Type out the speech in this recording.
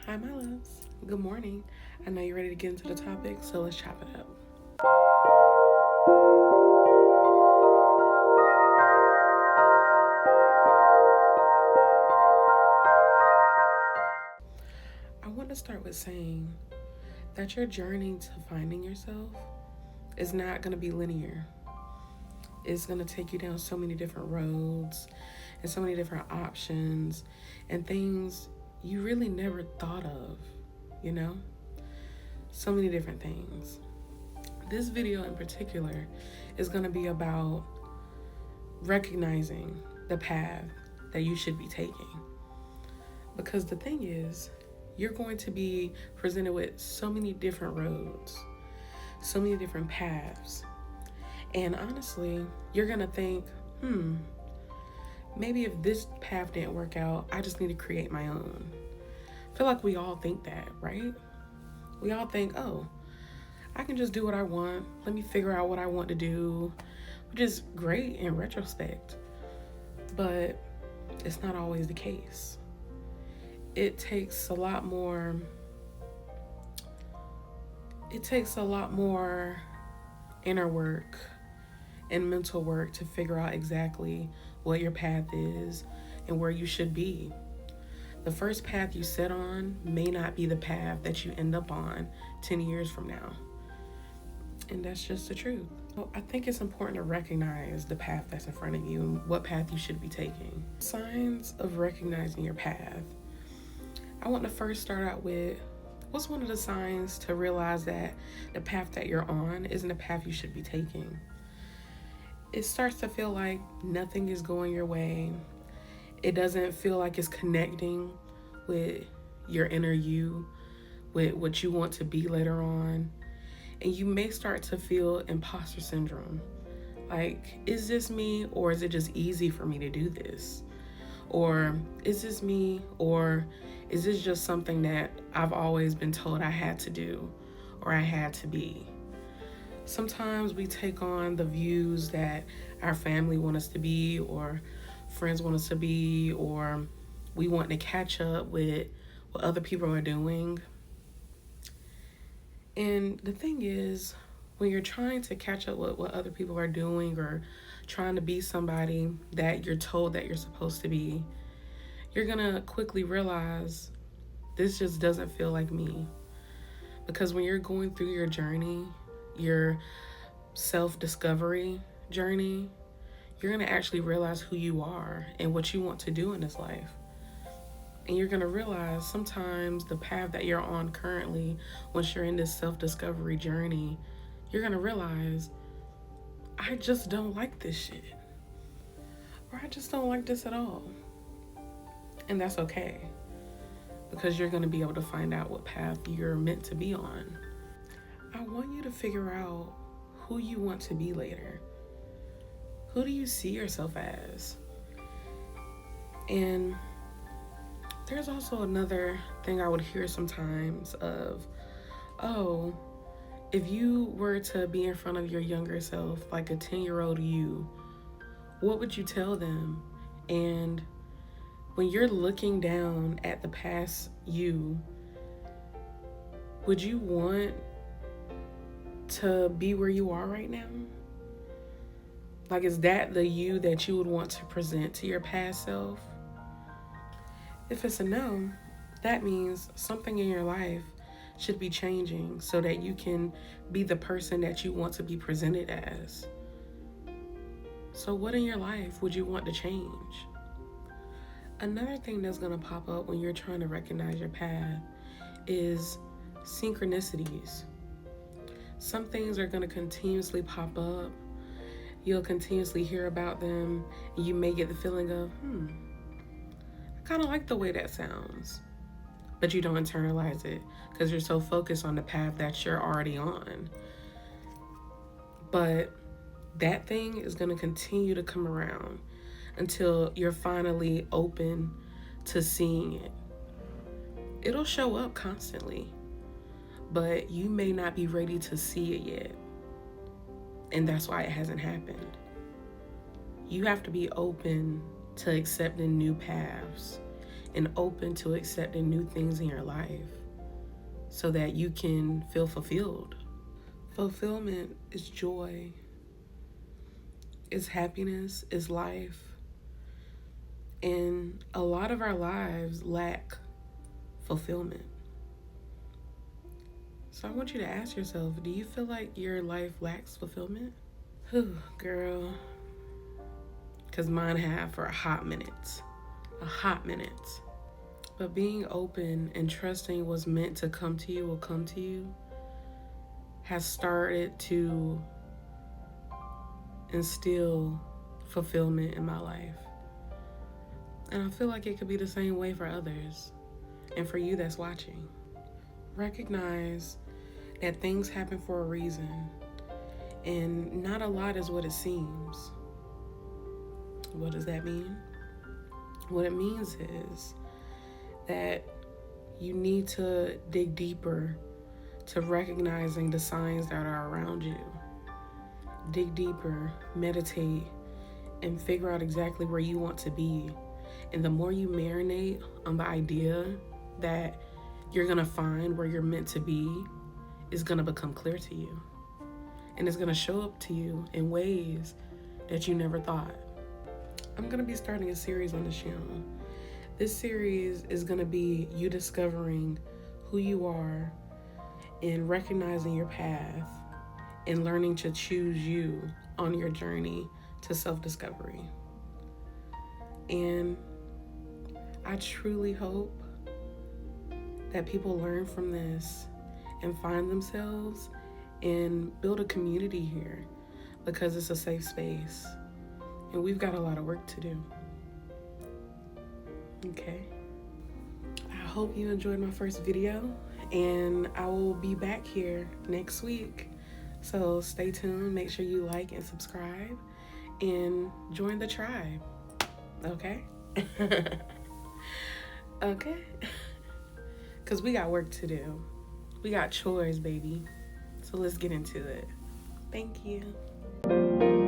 Hi, my loves. Good morning. I know you're ready to get into the topic, so let's chop it up. I want to start with saying that your journey to finding yourself is not going to be linear. It's going to take you down so many different roads and so many different options and things you really never thought of, you know? So many different things. This video in particular is going to be about recognizing the path that you should be taking. Because the thing is, you're going to be presented with so many different roads, so many different paths. And honestly, you're going to think, maybe if this path didn't work out, I just need to create my own. I feel like we all think that, right? We all think, oh, I can just do what I want. Let me figure out what I want to do, which is great in retrospect. But it's not always the case. It takes a lot more inner work and mental work to figure out exactly what your path is and where you should be. The first path you set on may not be the path that you end up on 10 years from now. And that's just the truth. So I think it's important to recognize the path that's in front of you and what path you should be taking. Signs of recognizing your path. I want to first start out with, what's one of the signs to realize that the path that you're on isn't a path you should be taking? It starts to feel like nothing is going your way. It doesn't feel like it's connecting with your inner you, with what you want to be later on. And you may start to feel imposter syndrome. Like, is this me, or is it just easy for me to do this? Or is this me, or is this just something that I've always been told I had to do or I had to be? Sometimes we take on the views that our family want us to be, or friends want us to be, or we want to catch up with what other people are doing. And the thing is, when you're trying to catch up with what other people are doing or trying to be somebody that you're told that you're supposed to be, you're gonna quickly realize this just doesn't feel like me. Because when you're going through your journey, your self-discovery journey, you're gonna actually realize who you are and what you want to do in this life. And you're gonna realize sometimes the path that you're on currently, once you're in this self-discovery journey, you're gonna realize, I just don't like this shit. Or I just don't like this at all. And that's okay. Because you're gonna be able to find out what path you're meant to be on. I want you to figure out who you want to be later. Who do you see yourself as? And there's also another thing I would hear sometimes of, oh, if you were to be in front of your younger self, like a 10-year-old you, what would you tell them? And when you're looking down at the past you, would you want to be where you are right now? Like, is that the you that you would want to present to your past self? If it's a no, that means something in your life should be changing so that you can be the person that you want to be presented as. So what in your life would you want to change? Another thing that's going to pop up when you're trying to recognize your path is synchronicities. Some things are going to continuously pop up. You'll continuously hear about them, and you may get the feeling of, I kind of like the way that sounds. But you don't internalize it because you're so focused on the path that you're already on. But that thing is going to continue to come around until you're finally open to seeing it. It'll show up constantly, but you may not be ready to see it yet. And that's why it hasn't happened. You have to be open to accepting new paths and open to accepting new things in your life so that you can feel fulfilled. Fulfillment is joy, is happiness, is life. And a lot of our lives lack fulfillment. So I want you to ask yourself, do you feel like your life lacks fulfillment? Whew, girl. Because mine have for a hot minute. A hot minute. But being open and trusting what's meant to come to you will come to you has started to instill fulfillment in my life. And I feel like it could be the same way for others and for you that's watching. Recognize that things happen for a reason, and not a lot is what it seems. What does that mean? What it means is that you need to dig deeper to recognizing the signs that are around you. Dig deeper, meditate, and figure out exactly where you want to be. And the more you marinate on the idea that you're gonna find where you're meant to be, is gonna become clear to you. And it's gonna show up to you in ways that you never thought. I'm gonna be starting a series on this channel. This series is gonna be you discovering who you are and recognizing your path and learning to choose you on your journey to self-discovery. And I truly hope that people learn from this and find themselves and build a community here, because it's a safe space and we've got a lot of work to do. Okay. I hope you enjoyed my first video, and I will be back here next week. So stay tuned, make sure you like and subscribe and join the tribe. Okay? Okay? Because we got work to do. We got chores, baby. So let's get into it. Thank you.